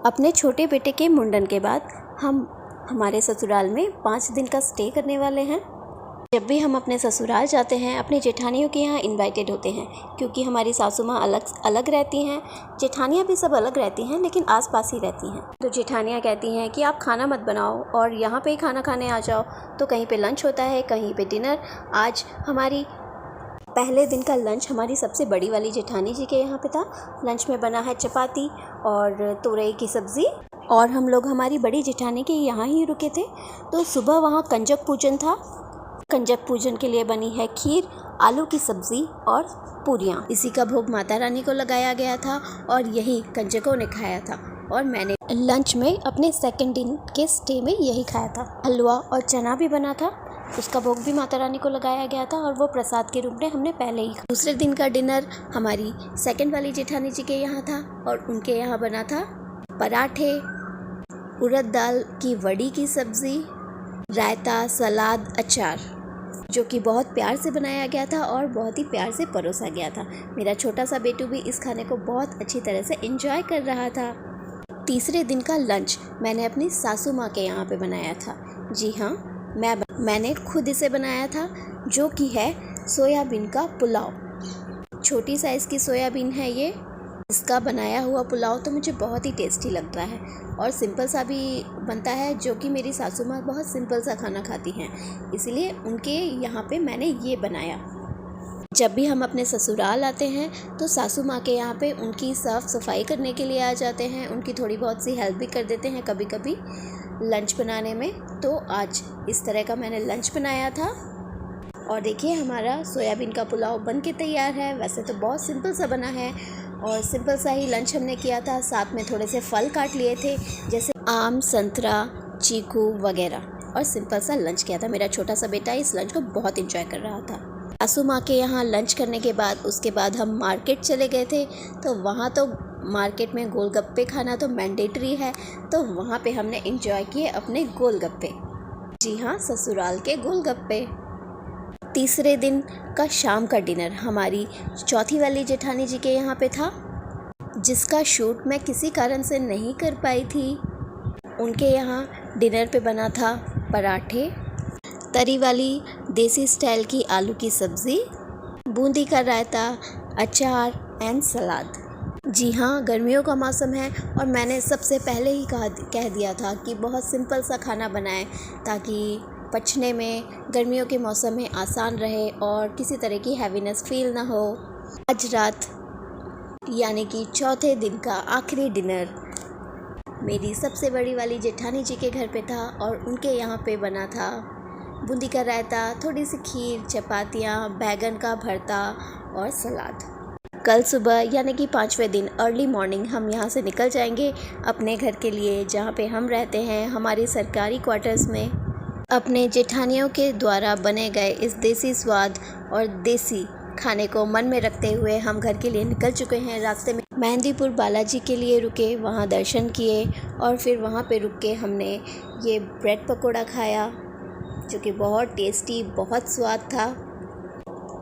अपने छोटे बेटे के मुंडन के बाद हम हमारे ससुराल में 5 दिन का स्टे करने वाले हैं। जब भी हम अपने ससुराल जाते हैं अपनी जेठानियों के यहाँ इनवाइटेड होते हैं, क्योंकि हमारी सासू माँ अलग रहती हैं। जेठानियाँ भी सब अलग रहती हैं लेकिन आसपास ही रहती हैं। तो जेठानियाँ कहती हैं कि आप खाना मत बनाओ और यहाँ पे ही खाना खाने आ जाओ। तो कहीं पे लंच होता है, कहीं पे डिनर। आज हमारी पहले दिन का लंच हमारी सबसे बड़ी वाली जेठानी जी के यहाँ पे था। लंच में बना है चपाती और तोरई की सब्ज़ी, और हम लोग हमारी बड़ी जेठानी के यहाँ ही रुके थे। तो सुबह वहाँ कंजक पूजन था। कंजक पूजन के लिए बनी है खीर, आलू की सब्ज़ी और पूरियाँ। इसी का भोग माता रानी को लगाया गया था और यही कंजकों ने खाया था, और मैंने लंच में अपने सेकंड दिन के स्टे में यही खाया था। हलवा और चना भी बना था, उसका भोग भी माता रानी को लगाया गया था और वो प्रसाद के रूप में हमने पहले ही खाया। दूसरे दिन का डिनर हमारी सेकंड वाली जेठानी जी के यहाँ था और उनके यहाँ बना था पराठे, उड़द दाल की वड़ी की सब्ज़ी, रायता, सलाद, अचार, जो कि बहुत प्यार से बनाया गया था और बहुत ही प्यार से परोसा गया था। मेरा छोटा सा बेटू भी इस खाने को बहुत अच्छी तरह से एंजॉय कर रहा था। तीसरे दिन का लंच मैंने अपनी सासू माँ के यहाँ पे बनाया था। जी हाँ, मैंने खुद इसे बनाया था, जो कि है सोयाबीन का पुलाव। छोटी साइज़ की सोयाबीन है ये। इसका बनाया हुआ पुलाव तो मुझे बहुत ही टेस्टी लगता है और सिंपल सा भी बनता है, जो कि मेरी सासू माँ बहुत सिंपल सा खाना खाती हैं, इसलिए उनके यहाँ पे मैंने ये बनाया। जब भी हम अपने ससुराल आते हैं तो सासू माँ के यहाँ पे उनकी साफ़ सफाई करने के लिए आ जाते हैं, उनकी थोड़ी बहुत सी हेल्प भी कर देते हैं कभी कभी लंच बनाने में। तो आज इस तरह का मैंने लंच बनाया था और देखिए हमारा सोयाबीन का पुलाव बन के तैयार है। वैसे तो बहुत सिंपल सा बना है और सिंपल सा ही लंच हमने किया था। साथ में थोड़े से फल काट लिए थे, जैसे आम, संतरा, चीकू वगैरह, और सिंपल सा लंच किया था। मेरा छोटा सा बेटा इस लंच को बहुत एंजॉय कर रहा था। सासू माँ के यहाँ लंच करने के बाद उसके बाद हम मार्केट चले गए थे। तो वहाँ तो मार्केट में गोलगप्पे खाना तो मैंडेटरी है, तो वहाँ पे हमने एंजॉय किए अपने गोलगप्पे। जी हाँ, ससुराल के गोलगप्पे। तीसरे दिन का शाम का डिनर हमारी चौथी वाली जेठानी जी के यहाँ पे था, जिसका शूट मैं किसी कारण से नहीं कर पाई थी। उनके यहाँ डिनर पे बना था पराठे, तरी वाली देसी स्टाइल की आलू की सब्ज़ी, बूंदी का रायता, अचार एंड सलाद। जी हाँ, गर्मियों का मौसम है और मैंने सबसे पहले ही कह दिया था कि बहुत सिंपल सा खाना बनाएं ताकि पचने में गर्मियों के मौसम में आसान रहे और किसी तरह की हैवीनेस फील ना हो। आज रात यानी कि चौथे दिन का आखिरी डिनर मेरी सबसे बड़ी वाली जेठानी जी के घर पे था और उनके यहाँ पे बना था बूंदी का रायता, थोड़ी सी खीर, चपातियाँ, बैगन का भरता और सलाद। कल सुबह यानी कि 5वें दिन अर्ली मॉर्निंग हम यहाँ से निकल जाएंगे अपने घर के लिए, जहाँ पे हम रहते हैं हमारी सरकारी क्वार्टर्स में। अपने जेठानियों के द्वारा बने गए इस देसी स्वाद और देसी खाने को मन में रखते हुए हम घर के लिए निकल चुके हैं। रास्ते में मेहंदीपुर बालाजी के लिए रुके, वहाँ दर्शन किए और फिर वहाँ पे रुक के हमने ये ब्रेड पकोड़ा खाया, जो कि बहुत टेस्टी, बहुत स्वाद था।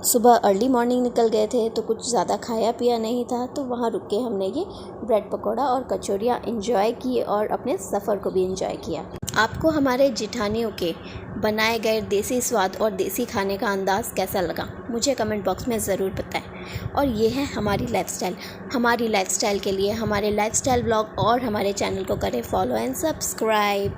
सुबह अर्ली मॉर्निंग निकल गए थे तो कुछ ज़्यादा खाया पिया नहीं था, तो वहाँ रुक के हमने ये ब्रेड पकोड़ा और कचौरियाँ एंजॉय किए और अपने सफ़र को भी एंजॉय किया। आपको हमारे जेठानियों के बनाए गए देसी स्वाद और देसी खाने का अंदाज़ कैसा लगा, मुझे कमेंट बॉक्स में ज़रूर बताएं। और ये है हमारी लाइफस्टाइल। हमारी लाइफस्टाइल के लिए हमारे लाइफस्टाइल ब्लॉग और हमारे चैनल को करें फॉलो एंड सब्सक्राइब।